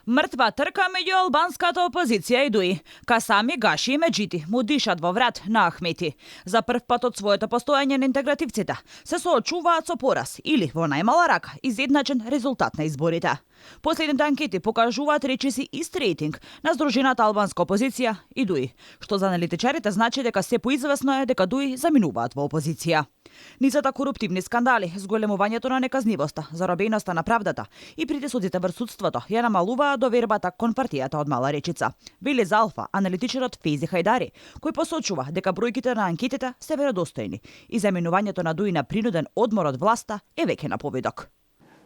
Мртва трка меѓу албанската опозиција и ДУИ. Касами, Гаши и Меджити му дишат во врат на Ахмети. За прв пат од своето постоење на интегративците се соочуваат со пораз или во најмала рака изедначен резултат на изборите. Последните анкети покажуваат речиси ист рейтинг на здружената албанска опозиција и ДУИ, што за аналитичарите значи дека се поизвестно е дека ДУИ заминуваат во опозиција. Низата коруптивни скандали, зголемувањето на неказнивоста, заробеноста на правдата и притисоците врз судството ја намалуваат довербата кон партијата од Мала Речица. Вели за Алфа аналитичарот Фейзи Хајдари, кој посочува дека бројките на анкетите се веродостојни и заминувањето на ДУИ на принуден одмор од власта е веќе на повидок.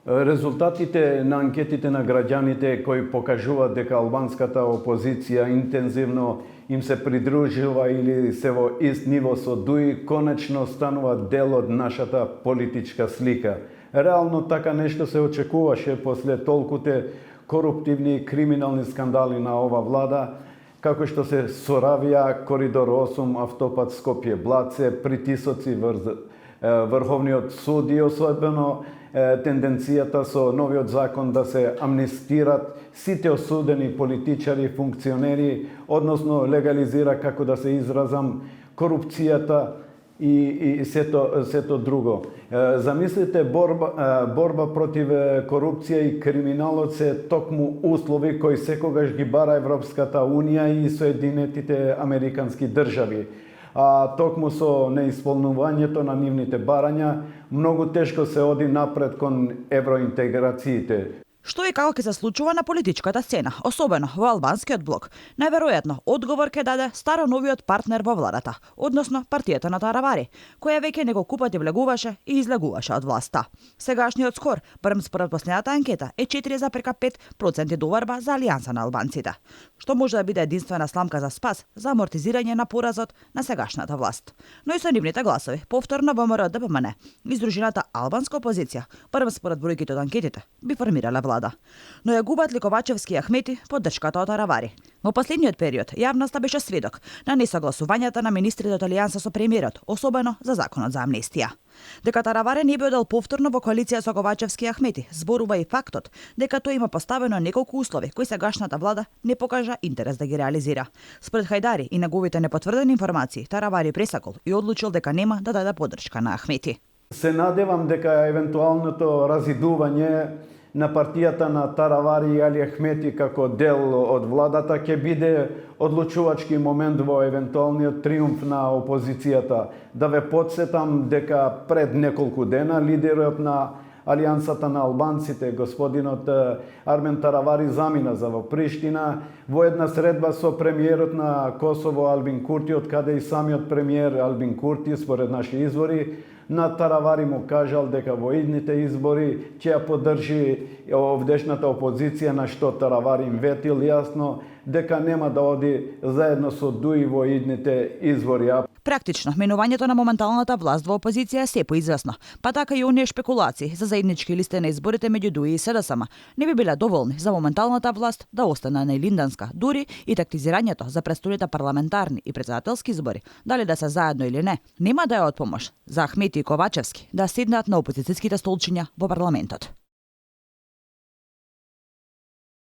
Резултатите на анкетите на граѓаните кои покажуваат дека албанската опозиција интензивно им се придружува или се во ист ниво со ДУИ, конечно станува дел од нашата политичка слика. Реално така нешто се очекуваше после толкуте коруптивни и криминални скандали на ова влада, како што се соравија Коридор 8, автопат Скопје-Блаце, притисоци врз Врховниот суд и особено тенденцијата со новиот закон да се амнестират сите осудени политичари и функционери, односно легализира, како да се изразам, корупцијата и сето друго. Замислите, борба против корупција и криминалот се токму услови кои секогаш ги бара Европската Унија и Соединетите Американски држави. А токму со неисполнувањето на нивните барања, многу тешко се оди напред кон евроинтеграциите. Што и како ќе се случува на политичката сцена, особено во албанскиот блок? Најверојатно одговор ќе даде старо новиот партнер во владата, односно партијата на Таравари, која веќе неколку пати влегуваше и излегуваше од власта. Сегашниот скор, барем според последната анкета, е 4,5% доверба за алијанса на албанците, што може да биде единствена сламка за спас за амортизирање на поразот на сегашната власт. Но и со нивните гласови, повторно ВМРО ДПМН, издружената албанска опозиција, барем според бројките од анкетите, би формирала влада. Но ја губат ли Ковачевски и Ахмети поддршката од Таравари. Во последниот период јавноста беше сведок на несогласувањата на министрите од Алијанса со премиерот, особено за законот за амнестија. Дека Таравари не би одел повторно во коалиција со Ковачевски и Ахмети, зборува и фактот дека тој има поставено неколку услови кои сегашната влада не покажа интерес да ги реализира. Според Хајдари и неговите непотврдени информации, Таравари пресакол и одлучил дека нема да даде поддршка на Ахмети. Се надевам дека евентуалното разидување на партијата на Таравари и Али Ахмети како дел од владата ќе биде одлучувачки момент во евентуалниот триумф на опозицијата. Да ве потсетам дека пред неколку дена лидерот на Алијансата на албанците, господинот Армен Таравари, замина за во Приштина во една средба со премиерот на Косово Албин Курти, од каде и самиот премиер Албин Курти, според наши извори, на Таравари му кажал дека во идните избори ќе ја поддржи овдешната опозиција, на што Таравари им ветил јасно дека нема да оди заедно со ДУИ во идните избори. Практично, менувањето на моменталната власт во опозиција е се поизвестно, па така и оние шпекулации за заеднички листи на изборите меѓу ДУИ и СДСМ не би биле доволни за моменталната власт да остане најлинданска, дури и тактизирањето за престојните парламентарни и претседателски избори, дали да се заедно или не, нема да е од помош за Ахмети и Ковачевски да седнат на опозицијските столчиња во парламентот.